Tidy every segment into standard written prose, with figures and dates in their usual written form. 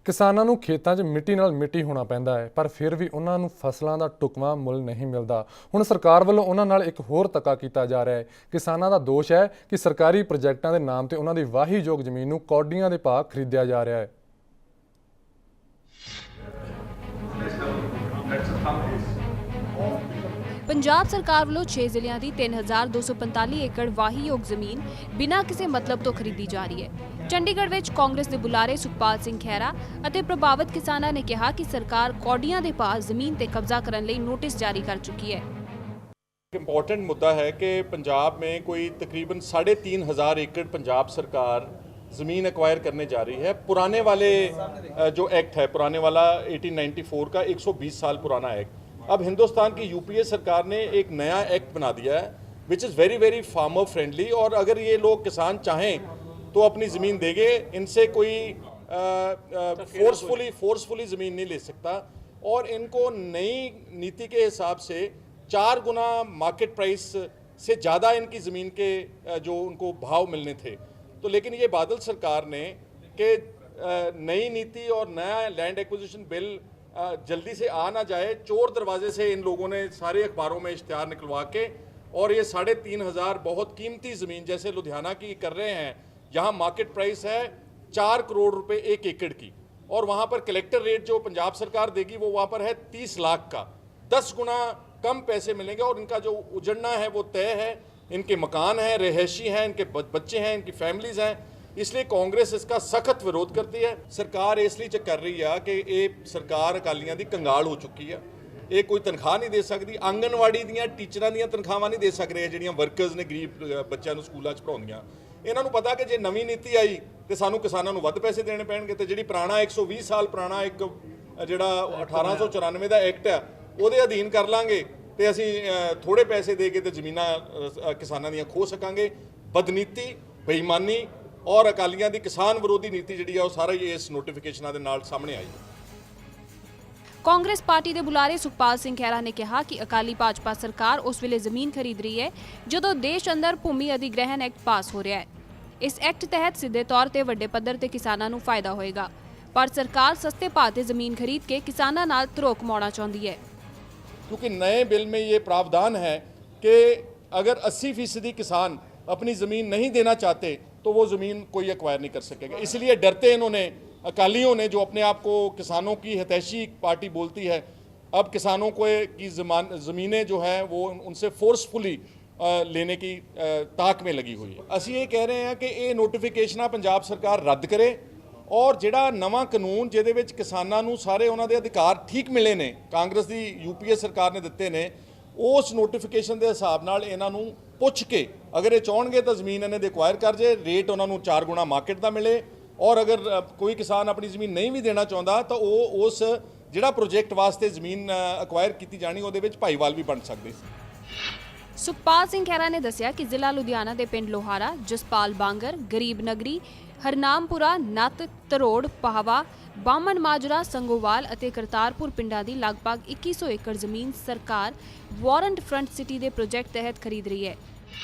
ਕਿਸਾਨਾਂ ਨੂੰ ਖੇਤਾਂ 'ਚ ਮਿੱਟੀ ਨਾਲ ਮਿੱਟੀ ਹੋਣਾ ਪੈਂਦਾ ਹੈ, ਪਰ ਫਿਰ ਵੀ ਉਹਨਾਂ ਨੂੰ ਫਸਲਾਂ ਦਾ ਢੁਕਵਾਂ ਮੁੱਲ ਨਹੀਂ ਮਿਲਦਾ। ਹੁਣ ਸਰਕਾਰ ਵੱਲੋਂ ਉਹਨਾਂ ਨਾਲ ਇੱਕ ਹੋਰ ਧੱਕਾ ਕੀਤਾ ਜਾ ਰਿਹਾ ਹੈ। ਕਿਸਾਨਾਂ ਦਾ ਦੋਸ਼ ਹੈ ਕਿ ਸਰਕਾਰੀ ਪ੍ਰੋਜੈਕਟਾਂ ਦੇ ਨਾਮ ਤੇ ਉਹਨਾਂ ਦੀ ਵਾਹੀਯੋਗ ਜ਼ਮੀਨ ਨੂੰ ਕੌਡੀਆਂ ਦੇ ਭਾਅ ਖਰੀਦਿਆ ਜਾ ਰਿਹਾ ਹੈ। ਪੰਜਾਬ ਸਰਕਾਰ ਵੱਲੋਂ 6 ਜ਼ਿਲ੍ਹਿਆਂ ਦੀ 3245 ਏਕੜ ਵਾਹੀਯੋਗ ਜ਼ਮੀਨ ਬਿਨਾਂ ਕਿਸੇ ਮਤਲਬ ਤੋਂ ਖਰੀਦੀ ਜਾ ਰਹੀ ਹੈ। ਚੰਡੀਗੜ੍ਹ ਵਿੱਚ ਕਾਂਗਰਸ ਦੇ ਬੁਲਾਰੇ ਸੁਖਪਾਲ ਸਿੰਘ ਖਹਿਰਾ ਅਤੇ ਪ੍ਰਭਾਵਿਤ ਕਿਸਾਨਾਂ ਨੇ ਕਿਹਾ ਕਿ ਸਰਕਾਰ ਕੌਡੀਆਂ ਦੇ ਭਾਅ ਜ਼ਮੀਨ ਤੇ ਕਬਜ਼ਾ ਕਰਨ ਲਈ ਨੋਟਿਸ ਜਾਰੀ ਕਰ ਚੁੱਕੀ है। इम्पॉर्टेंट मुद्दा है कि पंजाब में कोई तकरीबन 3500 एकड़ पंजाब सरकार ज़मीन एक्वायर करने जा रही है। पुराने वाले जो एक्ट है, पुराने वाला 1894 का 120 साल पुराना एक्ट, अब हिंदुस्तान की यूपीए सरकार ने एक नया एक्ट बना दिया है which is very very farmer friendly. और अगर ये लोग किसान चाहें तो अपनी ज़मीन देंगे, इनसे कोई फोर्सफुली ज़मीन नहीं ले सकता। और इनको नई नीति के हिसाब से 4 गुना मार्केट प्राइस से ज़्यादा इनकी ज़मीन के जो उनको भाव मिलने थे। तो लेकिन ये बादल सरकार ने कि नई नीति और नया लैंड एक्विजिशन बिल जल्दी से आ ना जाए, चोर दरवाजे से इन लोगों ने सारे अखबारों में इश्तिहार निकलवा के और ये 3500 बहुत कीमती ज़मीन जैसे लुधियाना की कर रहे हैं, यहाँ मार्केट प्राइस है 4 करोड़ रुपए 1 एकड़ की, और वहाँ पर कलेक्टर रेट जो पंजाब सरकार देगी वो वहाँ पर है 30 लाख का। 10 गुना कम पैसे मिलेंगे और इनका जो उजड़ना है वो तय है। इनके मकान हैं, रहायशी हैं, इनके बच्चे हैं, इनकी फैमिलीज़ हैं। इसलिए कांग्रेस इसका सख्त विरोध करती है। सरकार इसलिए कर रही है कि ये सरकार अकालियां दी कंगाल हो चुकी है। ये कोई तनख्वाह नहीं दे सकती, आंगनवाड़ी दियां टीचरां दियां तनख्वाहां नहीं दे सक रहे जिहड़ियां वर्कर्स ने गरीब बच्चों को स्कूलों 'ਚ पढ़ाउंदियां। ਇਹਨਾਂ ਨੂੰ ਪਤਾ ਕਿ ਜੇ ਨਵੀਂ ਨੀਤੀ ਆਈ ਤੇ ਸਾਨੂੰ ਕਿਸਾਨਾਂ ਨੂੰ ਵੱਧ ਪੈਸੇ ਦੇਣੇ ਪੈਣਗੇ, ਤੇ ਜਿਹੜੀ ਪੁਰਾਣਾ 120 ਸਾਲ ਪੁਰਾਣਾ ਇੱਕ ਜਿਹੜਾ 1894 ਦਾ ਐਕਟ ਆ ਉਹਦੇ ਅਧੀਨ ਕਰ ਲਾਂਗੇ ਤੇ ਅਸੀਂ ਥੋੜੇ ਪੈਸੇ ਦੇ ਕੇ ਤੇ ਜ਼ਮੀਨਾਂ ਕਿਸਾਨਾਂ ਦੀਆਂ ਖੋ ਸਕਾਂਗੇ। ਬਦਨੀਤੀ, ਬੇਈਮਾਨੀ ਔਰ ਅਕਾਲੀਆਂ ਦੀ ਕਿਸਾਨ ਵਿਰੋਧੀ ਨੀਤੀ ਜਿਹੜੀ ਆ ਉਹ ਸਾਰਾ ਹੀ ਇਸ ਨੋਟੀਫਿਕੇਸ਼ਨਾਂ ਦੇ ਨਾਲ ਸਾਹਮਣੇ ਆਈ। ਕਾਂਗਰਸ ਪਾਰਟੀ ਦੇ ਬੁਲਾਰੇ ਸੁਖਪਾਲ ਸਿੰਘ ਖਹਿਰਾ ਨੇ ਕਿਹਾ ਕਿ ਅਕਾਲੀ ਭਾਜਪਾ ਸਰਕਾਰ ਉਸ ਵੇਲੇ ਜ਼ਮੀਨ ਖਰੀਦ ਰਹੀ ਹੈ ਜਦੋਂ ਦੇਸ਼ ਅੰਦਰ ਭੂਮੀ ਅਧਿਗ੍ਰਹਿਣ ਐਕਟ ਪਾਸ ਹੋ ਰਿਹਾ ਹੈ। ਇਸ ਐਕਟ ਤਹਿਤ ਸਿੱਧੇ ਤੌਰ ਤੇ ਵੱਡੇ ਪੱਧਰ ਤੇ ਕਿਸਾਨਾਂ ਨੂੰ ਫਾਇਦਾ ਹੋਏਗਾ, ਪਰ ਸਰਕਾਰ ਸਸਤੇ ਭਾਅ ਤੇ ਜ਼ਮੀਨ ਖਰੀਦ ਕੇ ਕਿਸਾਨਾਂ ਨਾਲ ਧਰੋਕ ਮਾਉਣਾ ਚਾਹੁੰਦੀ ਹੈ। क्योंकि नए बिल में ये प्रावधान है कि अगर 80% किसान अपनी ज़मीन नहीं देना चाहते तो वो ज़मीन कोई एक्वायर नहीं कर सकेगा। इसलिए डरते इन्होंने अकालियों ने, जो अपने आप को किसानों की हितैषी पार्टी बोलती है, अब किसानों को की ज़मीनें जो है वो उनसे फोर्सफुली लेने की ताक में लगी हुई है। ਅਸੀਂ ਇਹ ਕਹਿ ਰਹੇ ਹਾਂ ਕਿ ਇਹ ਨੋਟੀਫਿਕੇਸ਼ਨਾਂ ਪੰਜਾਬ ਸਰਕਾਰ ਰੱਦ ਕਰੇ ਔਰ ਜਿਹੜਾ ਨਵਾਂ ਕਾਨੂੰਨ ਜਿਹਦੇ ਵਿੱਚ ਕਿਸਾਨਾਂ ਨੂੰ ਸਾਰੇ ਉਹਨਾਂ ਦੇ ਅਧਿਕਾਰ ਠੀਕ ਮਿਲੇ ਨੇ, ਕਾਂਗਰਸ ਦੀ ਯੂਪੀਏ ਸਰਕਾਰ ਨੇ ਦਿੱਤੇ ਨੇ, ਉਸ ਨੋਟੀਫਿਕੇਸ਼ਨ ਦੇ ਹਿਸਾਬ ਨਾਲ ਇਹਨਾਂ ਨੂੰ ਪੁੱਛ ਕੇ ਅਗਰ ਇਹ ਚਾਹਣਗੇ ਤਾਂ ਜ਼ਮੀਨ ਇਹਨਾਂ ਦੇ ਐਕਵਾਇਰ ਕਰ ਜੇ, ਰੇਟ ਉਹਨਾਂ ਨੂੰ 4 ਗੁਣਾ ਮਾਰਕੀਟ ਦਾ ਮਿਲੇ। ਔਰ ਅਗਰ ਕੋਈ ਕਿਸਾਨ ਆਪਣੀ ਜ਼ਮੀਨ ਨਹੀਂ ਵੀ ਦੇਣਾ ਚਾਹੁੰਦਾ ਤਾਂ ਉਹ ਉਸ ਜਿਹੜਾ ਪ੍ਰੋਜੈਕਟ ਵਾਸਤੇ ਜ਼ਮੀਨ ਐਕਵਾਇਰ ਕੀਤੀ ਜਾਣੀ ਉਹਦੇ ਵਿੱਚ ਭਾਈਵਾਲ ਵੀ ਬਣ ਸਕਦੇ ਸੀ। ਸੁਖਪਾਲ ਸਿੰਘ ਖਹਿਰਾ ਨੇ ਦੱਸਿਆ ਕਿ ਜ਼ਿਲ੍ਹਾ ਲੁਧਿਆਣਾ ਦੇ ਪਿੰਡ ਲੋਹਾਰਾ, ਜਸਪਾਲ ਬਾਂਗਰ, ਗਰੀਬ ਨਗਰੀ, ਹਰਨਾਮਪੁਰਾ, ਨੱਤ, ਤਰੋੜ, ਪਾਹਵਾ, ਬਾਮਨ ਮਾਜਰਾ, ਸੰਗੋਵਾਲ ਅਤੇ ਕਰਤਾਰਪੁਰ ਪਿੰਡਾਂ ਦੀ ਲਗਭਗ 2100 ਏਕੜ ਜ਼ਮੀਨ ਸਰਕਾਰ ਵਾਰੰਟ ਫਰੰਟ ਸਿਟੀ ਦੇ ਪ੍ਰੋਜੈਕਟ ਤਹਿਤ ਖਰੀਦ ਰਹੀ ਹੈ।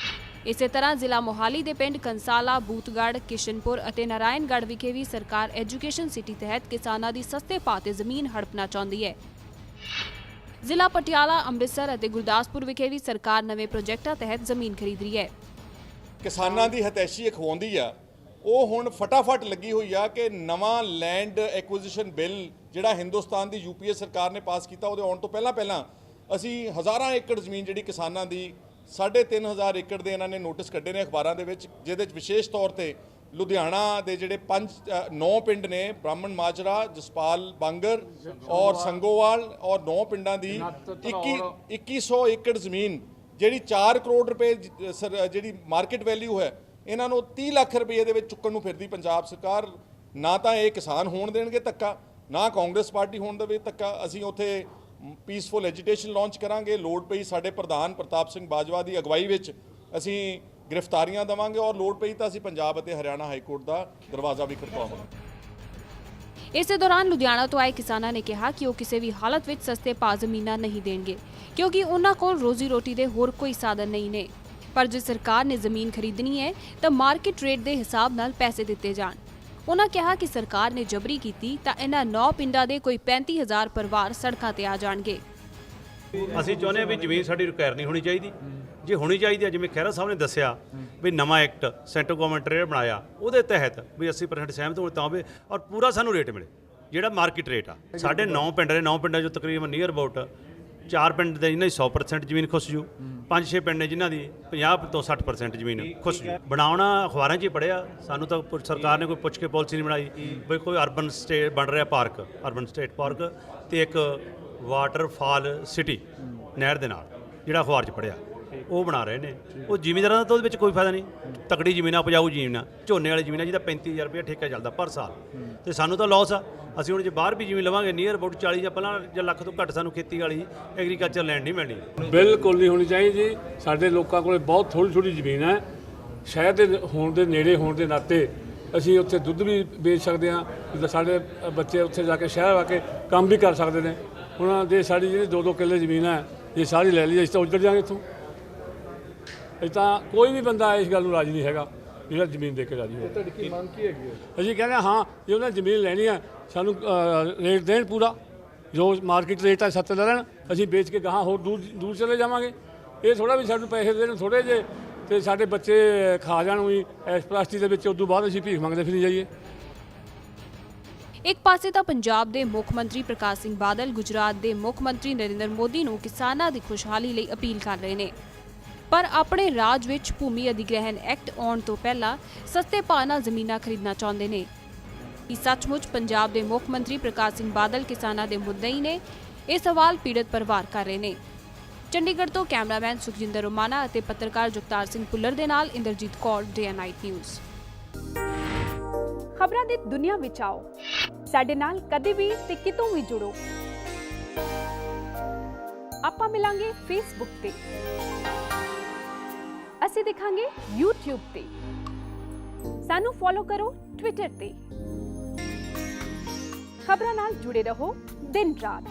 ਇਸੇ ਤਰ੍ਹਾਂ ਜ਼ਿਲ੍ਹਾ ਮੋਹਾਲੀ ਦੇ ਪਿੰਡ ਕੰਸਾਲਾ, ਬੂਤਗੜ੍ਹ, ਕਿਸ਼ਨਪੁਰ ਅਤੇ ਨਾਰਾਇਣਗੜ੍ਹ ਵਿਖੇ ਵੀ ਸਰਕਾਰ ਐਜੂਕੇਸ਼ਨ ਸਿਟੀ ਤਹਿਤ ਕਿਸਾਨਾਂ ਦੀ ਸਸਤੇ ਭਾਅ ਤੇ ਜ਼ਮੀਨ ਹੜਪਣਾ ਚਾਹੁੰਦੀ ਹੈ। ਜ਼ਿਲ੍ਹਾ ਪਟਿਆਲਾ, ਅੰਮ੍ਰਿਤਸਰ ਅਤੇ ਗੁਰਦਾਸਪੁਰ ਵਿਖੇ ਵੀ ਸਰਕਾਰ ਨਵੇਂ ਪ੍ਰੋਜੈਕਟਾਂ ਤਹਿਤ ਜ਼ਮੀਨ ਖਰੀਦ ਰਹੀ ਹੈ। ਕਿਸਾਨਾਂ ਦੀ ਹਤੈਸ਼ੀ ਅਖਵਾਉਂਦੀ ਆ, ਉਹ ਹੁਣ ਫਟਾਫਟ ਲੱਗੀ ਹੋਈ ਆ ਕਿ ਨਵਾਂ ਲੈਂਡ ਐਕੁਇਜ਼ੀਸ਼ਨ ਬਿੱਲ ਜਿਹੜਾ ਹਿੰਦੁਸਤਾਨ ਦੀ ਯੂਪੀਏ ਸਰਕਾਰ ਨੇ ਪਾਸ ਕੀਤਾ, ਉਹਦੇ ਆਉਣ ਤੋਂ ਪਹਿਲਾਂ ਅਸੀਂ ਹਜ਼ਾਰਾਂ ਏਕੜ ਜ਼ਮੀਨ ਜਿਹੜੀ ਕਿਸਾਨਾਂ ਦੀ 3500 ਏਕੜ ਦੇ ਇਹਨਾਂ ਨੇ ਨੋਟਿਸ ਕੱਢੇ ਨੇ ਅਖਬਾਰਾਂ ਦੇ ਵਿੱਚ, ਜਿਹਦੇ 'ਚ ਵਿਸ਼ੇਸ਼ ਤੌਰ ਤੇ ਲੁਧਿਆਣਾ ਦੇ ਜਿਹੜੇ 9 ਪਿੰਡ ਨੇ, ਬ੍ਰਾਹਮਣ ਮਾਜਰਾ, ਜਸਪਾਲ ਬਾਂਗਰ ਔਰ ਸੰਗੋਵਾਲ, ਔਰ 9 ਪਿੰਡਾਂ ਦੀ 2100 ਏਕੜ ਜ਼ਮੀਨ ਜਿਹੜੀ 4 ਕਰੋੜ ਰੁਪਏ ਜਿਹੜੀ ਮਾਰਕੀਟ ਵੈਲਿਊ ਹੈ, ਇਹਨਾਂ ਨੂੰ 30 ਲੱਖ ਰੁਪਏ ਦੇ ਵਿੱਚ ਚੁੱਕਣ ਨੂੰ ਫਿਰਦੀ ਪੰਜਾਬ ਸਰਕਾਰ। ਨਾ ਤਾਂ ਇਹ ਕਿਸਾਨ ਹੋਣ ਦੇਣਗੇ ਧੱਕਾ, ਨਾ ਕਾਂਗਰਸ ਪਾਰਟੀ ਹੋਣ ਦੇਵੇ ਧੱਕਾ। ਅਸੀਂ ਉੱਥੇ ਪੀਸਫੁਲ ਐਜੀਟੇਸ਼ਨ ਲਾਂਚ ਕਰਾਂਗੇ। ਲੋੜ ਪਈ ਸਾਡੇ ਪ੍ਰਧਾਨ ਪ੍ਰਤਾਪ ਸਿੰਘ ਬਾਜਵਾ ਦੀ ਅਗਵਾਈ ਵਿੱਚ ਅਸੀਂ ਗ੍ਰਿਫਤਾਰੀਆਂ ਦੇਵਾਂਗੇ, ਔਰ ਲੋੜ ਪਈ ਤਾਂ ਅਸੀਂ ਪੰਜਾਬ ਅਤੇ ਹਰਿਆਣਾ ਹਾਈ ਕੋਰਟ ਦਾ ਦਰਵਾਜ਼ਾ ਵੀ ਖੜਕਾਵਾਂਗੇ। ਇਸੇ ਦੌਰਾਨ ਲੁਧਿਆਣਾ ਤੋਂ ਆਏ ਕਿਸਾਨਾਂ ਨੇ ਕਿਹਾ ਕਿ ਉਹ ਕਿਸੇ ਵੀ ਹਾਲਤ ਵਿੱਚ ਸਸਤੇ ਭਾਅ ਜ਼ਮੀਨਾਂ ਨਹੀਂ ਦੇਣਗੇ, ਕਿਉਂਕਿ ਉਹਨਾਂ ਕੋਲ ਰੋਜ਼ੀ ਰੋਟੀ ਦੇ ਹੋਰ ਕੋਈ ਸਾਧਨ ਨਹੀਂ ਨੇ। ਪਰ ਜੇ ਸਰਕਾਰ ਨੇ ਜ਼ਮੀਨ ਖਰੀਦਣੀ ਹੈ ਤਾਂ ਮਾਰਕੀਟ ਰੇਟ ਦੇ ਹਿਸਾਬ ਨਾਲ ਪੈਸੇ ਦਿੱਤੇ ਜਾਣ। ਉਹਨਾਂ ਕਿਹਾ ਕਿ ਸਰਕਾਰ ਨੇ ਜਬਰੀ ਕੀਤੀ ਤਾਂ ਇਹਨਾਂ 9 ਪਿੰਡਾਂ ਦੇ ਕੋਈ 35000 ਪਰਿਵਾਰ ਸੜਕਾਂ ਤੇ ਆ ਜਾਣਗੇ। ਅਸੀਂ ਚਾਹੁੰਦੇ ਹਾਂ ਵੀ ਜ਼ਮੀਨ ਸਾਡੀ ਰਿਕੁਆਇਰ ਨਹੀਂ ਹੋਣੀ ਚਾਹੀਦੀ। ਜੇ ਹੋਣੀ ਚਾਹੀਦੀ ਹੈ, ਜਿਵੇਂ ਖਹਿਰਾ ਸਾਹਿਬ ਨੇ ਦੱਸਿਆ ਵੀ ਨਵਾਂ ਐਕਟ ਸੈਂਟਰ ਗਵਰਨਮੈਂਟ ਨੇ ਬਣਾਇਆ, ਉਹਦੇ ਤਹਿਤ ਵੀ 80% ਸਹਿਮਤ ਹੋਣ ਤਾਂ ਹੋਵੇ ਔਰ ਪੂਰਾ ਸਾਨੂੰ ਰੇਟ ਮਿਲੇ ਜਿਹੜਾ ਮਾਰਕੀਟ ਰੇਟ ਆ। ਸਾਡੇ 9 ਪਿੰਡ ਨੇ, 9 ਪਿੰਡਾਂ 'ਚੋਂ ਤਕਰੀਬਨ ਨੀਅਰ ਅਬਾਊਟ 4 ਪਿੰਡ ਦੇ ਜਿਨ੍ਹਾਂ ਦੀ 100% ਜ਼ਮੀਨ ਖੁੱਸ ਜੂ, 5-6 ਪਿੰਡ ਨੇ ਜਿਨ੍ਹਾਂ ਦੀ 50 ਤੋਂ 60% ਜ਼ਮੀਨ ਖੁੱਸ ਜੂ। ਬਣਾਉਣਾ ਅਖਬਾਰਾਂ 'ਚ ਹੀ ਪੜ੍ਹਿਆ, ਸਾਨੂੰ ਤਾਂ ਸਰਕਾਰ ਨੇ ਕੋਈ ਪੁੱਛ ਕੇ ਪਾਲਿਸੀ ਨਹੀਂ ਬਣਾਈ ਵੀ ਕੋਈ ਅਰਬਨ ਸਟੇਟ ਬਣ ਰਿਹਾ ਪਾਰਕ, ਅਰਬਨ ਸਟੇਟ ਪਾਰਕ ਤੇ ਇੱਕ ਵਾਟਰਫਾਲ ਸਿਟੀ ਨਹਿਰ ਦੇ ਨਾਲ, ਜਿਹੜਾ ਅਖਬਾਰ 'ਚ ਪੜ੍ਹਿਆ ਉਹ ਬਣਾ ਰਹੇ ਨੇ। ਉਹ ਜ਼ਿਮੀਂਦਾਰਾਂ ਦਾ ਤਾਂ ਉਹਦੇ ਵਿੱਚ ਕੋਈ ਫਾਇਦਾ ਨਹੀਂ। ਤਕੜੀ ਜ਼ਮੀਨਾਂ, ਉਪਜਾਊ ਜ਼ਮੀਨਾਂ, ਝੋਨੇ ਵਾਲੀ ਜ਼ਮੀਨਾਂ ਜਿਹਦਾ 35000 ਰੁਪਏ ਠੇਕਾ ਚੱਲਦਾ ਪਰ ਸਾਲ, ਤੇ ਸਾਨੂੰ ਤਾਂ ਲਾਸ ਆ। ਅਸੀਂ ਹੁਣ ਜੇ ਬਾਹਰ ਵੀ ਜ਼ਮੀਨ ਲਵਾਂਗੇ ਨੀਅਰ ਅਬਾਊਟ 40 ਜਾਂ ਪਹਿਲਾਂ ਜਾਂ ਲੱਖ ਤੋਂ ਘੱਟ ਸਾਨੂੰ ਖੇਤੀ ਵਾਲੀ ਐਗਰੀਕਲਚਰ ਲੈਂਡ ਨਹੀਂ ਮਿਲਣੀ। ਬਿਲਕੁਲ ਨਹੀਂ ਹੋਣੀ ਚਾਹੀਦੀ। ਸਾਡੇ ਲੋਕਾਂ ਕੋਲ ਬਹੁਤ ਥੋੜ੍ਹੀ ਜ਼ਮੀਨ ਹੈ। ਸ਼ਹਿਰ ਦੇ ਹੋਣ ਦੇ ਨੇੜੇ ਹੋਣ ਦੇ ਨਾਤੇ ਅਸੀਂ ਉੱਥੇ ਦੁੱਧ ਵੀ ਵੇਚ ਸਕਦੇ ਹਾਂ, ਜਿੱਦਾਂ ਸਾਡੇ ਬੱਚੇ ਉੱਥੇ ਜਾ ਕੇ ਸ਼ਹਿਰ ਆ ਕੇ ਕੰਮ ਵੀ ਕਰ ਸਕਦੇ ਨੇ। ਉਹਨਾਂ ਦੇ ਸਾਡੀ ਜਿਹੜੀ 2-2 ਕਿੱਲੇ ਜ਼ਮੀਨ ਹੈ, ਜੇ ਸਾਰੀ ਲੈ ਲਈ ਅਸੀਂ ਤਾਂ ਉੱਜੜ ਜਾਵਾਂਗੇ ਇੱਥੋਂ। ਇਹ ਤਾਂ ਕੋਈ ਵੀ ਬੰਦਾ ਇਸ ਗੱਲ ਨੂੰ ਰਾਜੀ ਨਹੀਂ ਹੈਗਾ ਜਿਹੜਾ ਜ਼ਮੀਨ ਦੇ ਕੇ ਰਾਜੀ ਹੋਵੇ। ਤੁਹਾਡੀ ਕੀ ਮੰਗ ਕੀ ਹੈਗੀ ਹੈ? ਅਸੀਂ ਕਹਿੰਦੇ ਹਾਂ ਜੇ ਉਹਨਾਂ ਜ਼ਮੀਨ ਲੈਣੀ ਹੈ ਸਾਨੂੰ ਰੇਟ ਦੇਣ ਪੂਰਾ, ਜੋ ਮਾਰਕੀਟ ਰੇਟ ਹੈ 7 ਲੈ ਲੈਣ, ਅਸੀਂ ਵੇਚ ਕੇ ਗਾਹਾਂ ਹੋਰ ਦੂਰ ਚਲੇ ਜਾਵਾਂਗੇ। ਇਹ ਥੋੜ੍ਹਾ ਵੀ ਸਾਨੂੰ ਪੈਸੇ ਦੇਣ ਥੋੜ੍ਹੇ ਜਿਹੇ ਤੇ ਸਾਡੇ ਬੱਚੇ ਖਾ ਜਾਣ ਵੀ ਐਸ ਪਲਾਸਟਿਕ ਦੇ ਵਿੱਚ, ਉਦੋਂ ਬਾਅਦ ਅਸੀਂ ਭੀਖ ਮੰਗਦੇ ਫਿਰੀ ਜਾਈਏ। ਇੱਕ ਪਾਸੇ ਤਾਂ ਪੰਜਾਬ ਦੇ ਮੁੱਖ ਮੰਤਰੀ ਪ੍ਰਕਾਸ਼ ਸਿੰਘ ਬਾਦਲ ਗੁਜਰਾਤ ਦੇ ਮੁੱਖ ਮੰਤਰੀ ਨਰਿੰਦਰ ਮੋਦੀ ਨੂੰ ਕਿਸਾਨਾਂ ਦੀ ਖੁਸ਼ਹਾਲੀ ਲਈ ਅਪੀਲ ਕਰ ਰਹੇ ਨੇ, ਪਰ ਆਪਣੇ ਰਾਜ ਵਿੱਚ ਭੂਮੀ ਅਧਿਗ੍ਰਹਿਣ ਐਕਟ ਆਉਣ ਤੋਂ ਪਹਿਲਾਂ ਸਸਤੇ ਭਾਅ ਨਾਲ ਜ਼ਮੀਨਾਂ ਖਰੀਦਣਾ ਚਾਹੁੰਦੇ ਨੇ। ਕੀ ਸੱਚਮੁੱਚ ਪੰਜਾਬ ਦੇ ਮੁੱਖ ਮੰਤਰੀ ਪ੍ਰਕਾਸ਼ ਸਿੰਘ ਬਾਦਲ ਕਿਸਾਨਾਂ ਦੇ ਮੁੱਦਈ ਨੇ? ਇਹ ਸਵਾਲ ਪੀੜਤ ਪਰਿਵਾਰ ਕਰ ਰਹੇ ਨੇ। ਚੰਡੀਗੜ੍ਹ ਤੋਂ ਕੈਮਰਾਮੈਨ ਸੁਖਜਿੰਦਰ ਰੋਮਾਨਾ ਅਤੇ ਪੱਤਰਕਾਰ ਜਗਤਾਰ ਸਿੰਘ ਭੁੱਲਰ ਦੇ ਨਾਲ Inderjit Kaur, day and night news. ਖਬਰਾਂ ਦੀ ਦੁਨੀਆ ਵਿੱਚ ਆਓ, ਸਾਡੇ ਨਾਲ ਕਦੇ ਵੀ ਤੇ ਕਿਤੋਂ ਵੀ ਜੁੜੋ। ਆਪਾਂ ਮਿਲਾਂਗੇ ਫੇਸਬੁੱਕ ਤੇ, ਅਸੀਂ ਦਿਖਾਂਗੇ YouTube ਤੇ, ਸਾਨੂੰ ਫੋਲੋ ਕਰੋ ਟਵਿੱਟਰ ਤੇ। ਖਬਰਾਂ ਨਾਲ ਜੁੜੇ ਰਹੋ ਦਿਨ ਰਾਤ।